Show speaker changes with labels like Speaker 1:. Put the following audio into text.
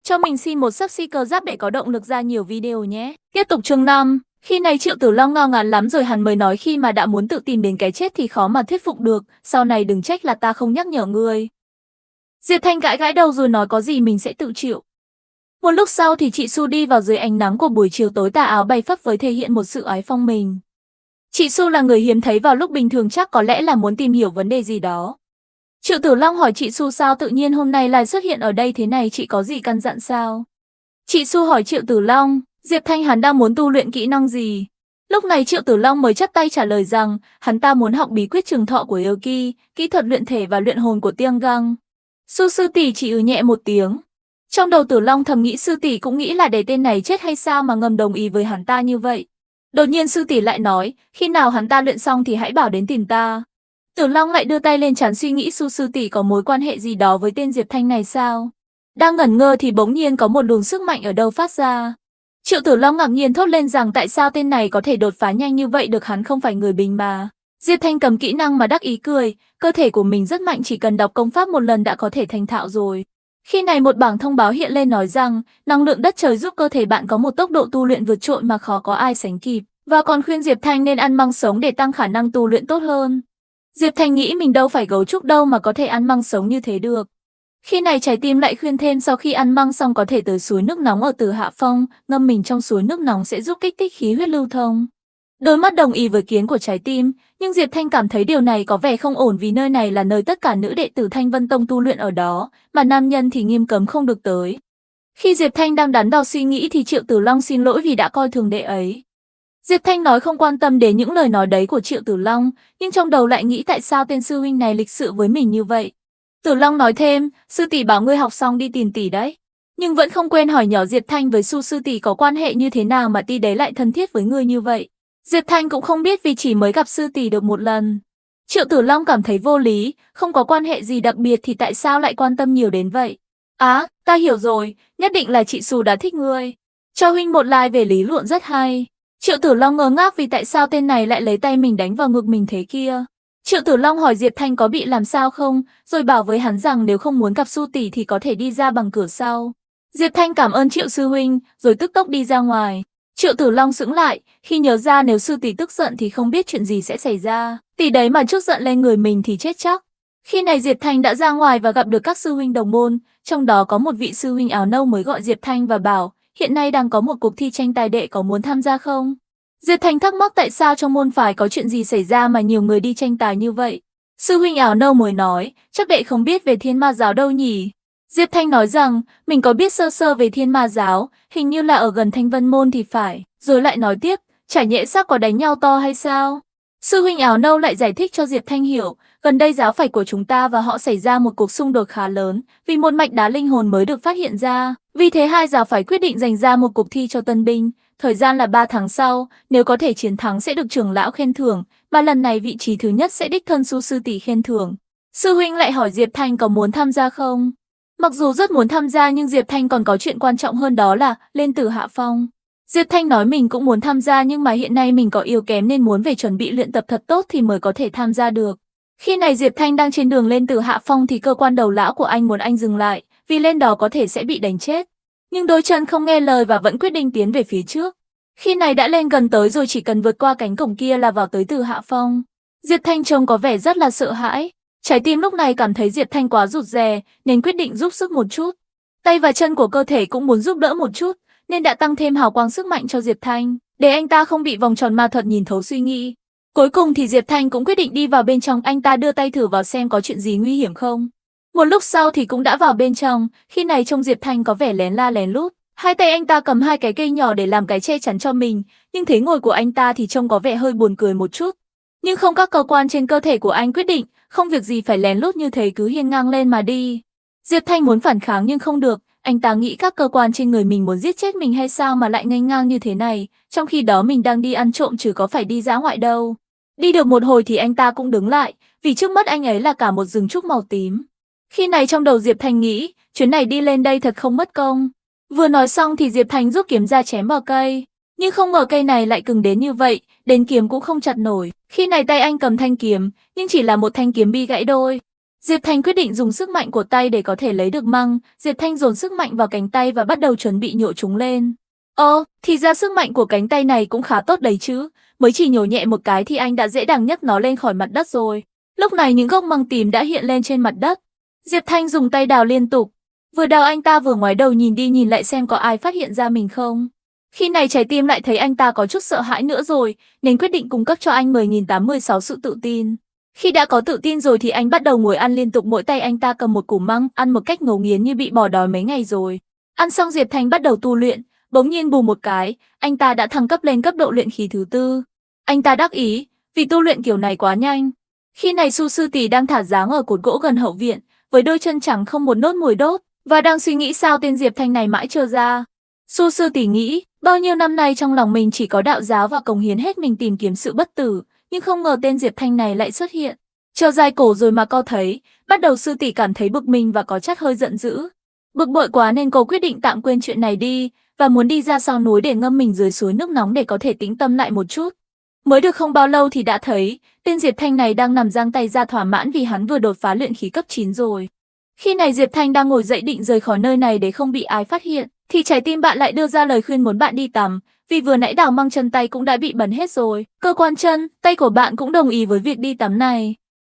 Speaker 1: Cho mình xin một subscribe giáp để có động lực ra nhiều video nhé. Tiếp tục chương 5. Khi này Triệu Tử Long ngao ngán lắm rồi hắn mới nói khi mà đã muốn tự tìm đến cái chết thì khó mà thuyết phục được, sau này đừng trách là ta không nhắc nhở ngươi. Diệp Thanh gãi gãi đầu rồi nói có gì mình sẽ tự chịu. Một lúc sau thì chị Su đi vào dưới ánh nắng của buổi chiều tối, tà áo bay phấp phới thể hiện một sự ái phong mình. Chị Su là người hiếm thấy vào lúc bình thường, chắc có lẽ là muốn tìm hiểu vấn đề gì đó. Triệu Tử Long hỏi chị Su sao tự nhiên hôm nay lại xuất hiện ở đây thế này, chị có gì căn dặn sao? Chị Su hỏi Triệu Tử Long, Diệp Thanh hắn đang muốn tu luyện kỹ năng gì? Lúc này Triệu Tử Long mới chắp tay trả lời rằng, hắn ta muốn học bí quyết trường thọ của yêu ki, kỹ thuật luyện thể và luyện hồn của Tiang Găng. Su sư tỷ chỉ nhẹ một tiếng. Trong đầu Tử Long thầm nghĩ sư tỷ cũng nghĩ là để tên này chết hay sao mà ngầm đồng ý với hắn ta như vậy. Đột nhiên sư tỷ lại nói, khi nào hắn ta luyện xong thì hãy bảo đến tìm ta. Tử Long lại đưa tay lên trán suy nghĩ Su sư tỷ có mối quan hệ gì đó với tên Diệp Thanh này sao? Đang ngẩn ngơ thì bỗng nhiên có một luồng sức mạnh ở đâu phát ra. Triệu Tử Long ngạc nhiên thốt lên rằng tại sao tên này có thể đột phá nhanh như vậy được, hắn không phải người bình mà. Diệp Thanh cầm kỹ năng mà đắc ý cười, cơ thể của mình rất mạnh, chỉ cần đọc công pháp một lần đã có thể thành thạo rồi. Khi này một bảng thông báo hiện lên nói rằng năng lượng đất trời giúp cơ thể bạn có một tốc độ tu luyện vượt trội mà khó có ai sánh kịp, và còn khuyên Diệp Thanh nên ăn măng sống để tăng khả năng tu luyện tốt hơn. Diệp Thanh nghĩ mình đâu phải gấu trúc đâu mà có thể ăn măng sống như thế được. Khi này trái tim lại khuyên thêm sau khi ăn măng xong có thể tới suối nước nóng ở Từ Hạ Phong, ngâm mình trong suối nước nóng sẽ giúp kích thích khí huyết lưu thông. Đôi mắt đồng ý với kiến của trái tim, nhưng Diệp Thanh cảm thấy điều này có vẻ không ổn vì nơi này là nơi tất cả nữ đệ tử Thanh Vân Tông tu luyện ở đó, mà nam nhân thì nghiêm cấm không được tới. Khi Diệp Thanh đang đắn đo suy nghĩ thì Triệu Tử Long xin lỗi vì đã coi thường đệ ấy. Diệp Thanh nói không quan tâm đến những lời nói đấy của Triệu Tử Long, nhưng trong đầu lại nghĩ tại sao tên sư huynh này lịch sự với mình như vậy. Tử Long nói thêm, sư tỷ bảo ngươi học xong đi tìm tỷ đấy. Nhưng vẫn không quên hỏi nhỏ Diệp Thanh với Su sư tỷ có quan hệ như thế nào mà tỷ đấy lại thân thiết với ngươi như vậy. Diệp Thanh cũng không biết vì chỉ mới gặp sư tỷ được một lần. Triệu Tử Long cảm thấy vô lý, không có quan hệ gì đặc biệt thì tại sao lại quan tâm nhiều đến vậy. Á, ta hiểu rồi, nhất định là chị Su đã thích ngươi. Cho huynh một like về lý luận rất hay. Triệu Tử Long ngơ ngác vì tại sao tên này lại lấy tay mình đánh vào ngực mình thế kia. Triệu Tử Long hỏi Diệp Thanh có bị làm sao không, rồi bảo với hắn rằng nếu không muốn gặp Su tỷ thì có thể đi ra bằng cửa sau. Diệp Thanh cảm ơn Triệu sư huynh, rồi tức tốc đi ra ngoài. Triệu Tử Long sững lại, khi nhớ ra nếu sư tỷ tức giận thì không biết chuyện gì sẽ xảy ra. Tỷ đấy mà trút giận lên người mình thì chết chắc. Khi này Diệp Thanh đã ra ngoài và gặp được các sư huynh đồng môn, trong đó có một vị sư huynh áo nâu mới gọi Diệp Thanh và bảo, hiện nay đang có một cuộc thi tranh tài, đệ có muốn tham gia không? Diệp Thanh thắc mắc tại sao trong môn phái có chuyện gì xảy ra mà nhiều người đi tranh tài như vậy. Sư huynh áo nâu mới nói, chắc đệ không biết về Thiên Ma giáo đâu nhỉ? Diệp Thanh nói rằng, mình có biết sơ sơ về Thiên Ma giáo, hình như là ở gần Thanh Vân Môn thì phải, rồi lại nói tiếp, chả nhẽ xác có đánh nhau to hay sao? Sư huynh áo nâu lại giải thích cho Diệp Thanh hiểu, gần đây giáo phái của chúng ta và họ xảy ra một cuộc xung đột khá lớn, vì một mạch đá linh hồn mới được phát hiện ra. Vì thế hai giáo phái quyết định dành ra một cuộc thi cho tân binh, thời gian là 3 tháng sau, nếu có thể chiến thắng sẽ được trưởng lão khen thưởng, mà lần này vị trí thứ nhất sẽ đích thân Su sư tỷ khen thưởng. Sư huynh lại hỏi Diệp Thanh có muốn tham gia không? Mặc dù rất muốn tham gia nhưng Diệp Thanh còn có chuyện quan trọng hơn, đó là lên Từ Hạ Phong. Diệp Thanh nói mình cũng muốn tham gia nhưng mà hiện nay mình có yếu kém nên muốn về chuẩn bị luyện tập thật tốt thì mới có thể tham gia được. Khi này Diệp Thanh đang trên đường lên Từ Hạ Phong thì cơ quan đầu lão của anh muốn anh dừng lại, vì lên đó có thể sẽ bị đánh chết. Nhưng đôi chân không nghe lời và vẫn quyết định tiến về phía trước. Khi này đã lên gần tới rồi, chỉ cần vượt qua cánh cổng kia là vào tới Từ Hạ Phong. Diệp Thanh trông có vẻ rất là sợ hãi. Trái tim lúc này cảm thấy Diệp Thanh quá rụt rè nên quyết định giúp sức một chút. Tay và chân của cơ thể cũng muốn giúp đỡ một chút nên đã tăng thêm hào quang sức mạnh cho Diệp Thanh, để anh ta không bị vòng tròn ma thuật nhìn thấu suy nghĩ. Cuối cùng thì Diệp Thanh cũng quyết định đi vào bên trong, anh ta đưa tay thử vào xem có chuyện gì nguy hiểm không. Một lúc sau thì cũng đã vào bên trong, khi này trông Diệp Thanh có vẻ lén la lén lút. Hai tay anh ta cầm hai cái cây nhỏ để làm cái che chắn cho mình, nhưng thế ngồi của anh ta thì trông có vẻ hơi buồn cười một chút. Nhưng không, các cơ quan trên cơ thể của anh quyết định, không việc gì phải lén lút như thế, cứ hiên ngang lên mà đi. Diệp Thanh muốn phản kháng nhưng không được, anh ta nghĩ các cơ quan trên người mình muốn giết chết mình hay sao mà lại nghênh ngang như thế này, trong khi đó mình đang đi ăn trộm chứ có phải đi dã ngoại đâu. Đi được một hồi thì anh ta cũng đứng lại, vì trước mắt anh ấy là cả một rừng trúc màu tím. Khi này trong đầu Diệp Thanh nghĩ, chuyến này đi lên đây thật không mất công. Vừa nói xong thì Diệp Thanh rút kiếm ra chém vào cây, nhưng không ngờ cây này lại cứng đến như vậy, đến kiếm cũng không chặt nổi. Khi này tay anh cầm thanh kiếm, nhưng chỉ là một thanh kiếm bị gãy đôi. Diệp Thanh quyết định dùng sức mạnh của tay để có thể lấy được măng. Diệp Thanh dồn sức mạnh vào cánh tay và bắt đầu chuẩn bị nhổ chúng lên. Thì ra sức mạnh của cánh tay này cũng khá tốt đấy chứ. Mới chỉ nhổ nhẹ một cái thì anh đã dễ dàng nhấc nó lên khỏi mặt đất rồi. Lúc này những gốc măng tím đã hiện lên trên mặt đất. Diệp Thanh dùng tay đào liên tục. Vừa đào anh ta vừa ngoái đầu nhìn đi nhìn lại xem có ai phát hiện ra mình không. Khi này trái tim lại thấy anh ta có chút sợ hãi nữa rồi, nên quyết định cung cấp cho anh 10.816 sự tự tin. Khi đã có tự tin rồi thì anh bắt đầu ngồi ăn liên tục, mỗi tay anh ta cầm một củ măng, ăn một cách ngấu nghiến như bị bỏ đói mấy ngày rồi. Ăn xong Diệp Thanh bắt đầu tu luyện, bỗng nhiên bù một cái, anh ta đã thăng cấp lên cấp độ luyện khí thứ 4. Anh ta đắc ý, vì tu luyện kiểu này quá nhanh. Khi này Su sư tỷ đang thả dáng ở cột gỗ gần hậu viện, với đôi chân trắng không một nốt mùi đốt, và đang suy nghĩ sao tên Diệp Thanh này mãi chưa ra. Su sư tỷ nghĩ, bao nhiêu năm nay trong lòng mình chỉ có đạo giáo và cống hiến hết mình tìm kiếm sự bất tử, nhưng không ngờ tên Diệp Thanh này lại xuất hiện. Chờ dài cổ rồi mà co thấy, bắt đầu sư tỷ cảm thấy bực mình và có chắc hơi giận dữ. Bực bội quá nên cô quyết định tạm quên chuyện này đi, và muốn đi ra sau núi để ngâm mình dưới suối nước nóng để có thể tĩnh tâm lại một chút. Mới được không bao lâu thì đã thấy, tên Diệp Thanh này đang nằm giang tay ra thỏa mãn vì hắn vừa đột phá luyện khí cấp 9 rồi. Khi này Diệp Thanh đang ngồi dậy định rời khỏi nơi này để không bị ai phát hiện, thì trái tim bạn lại đưa ra lời khuyên muốn bạn đi tắm, vì vừa nãy đào măng chân tay cũng đã bị bẩn hết rồi. Cơ quan chân, tay của bạn cũng đồng ý với việc đi tắm này.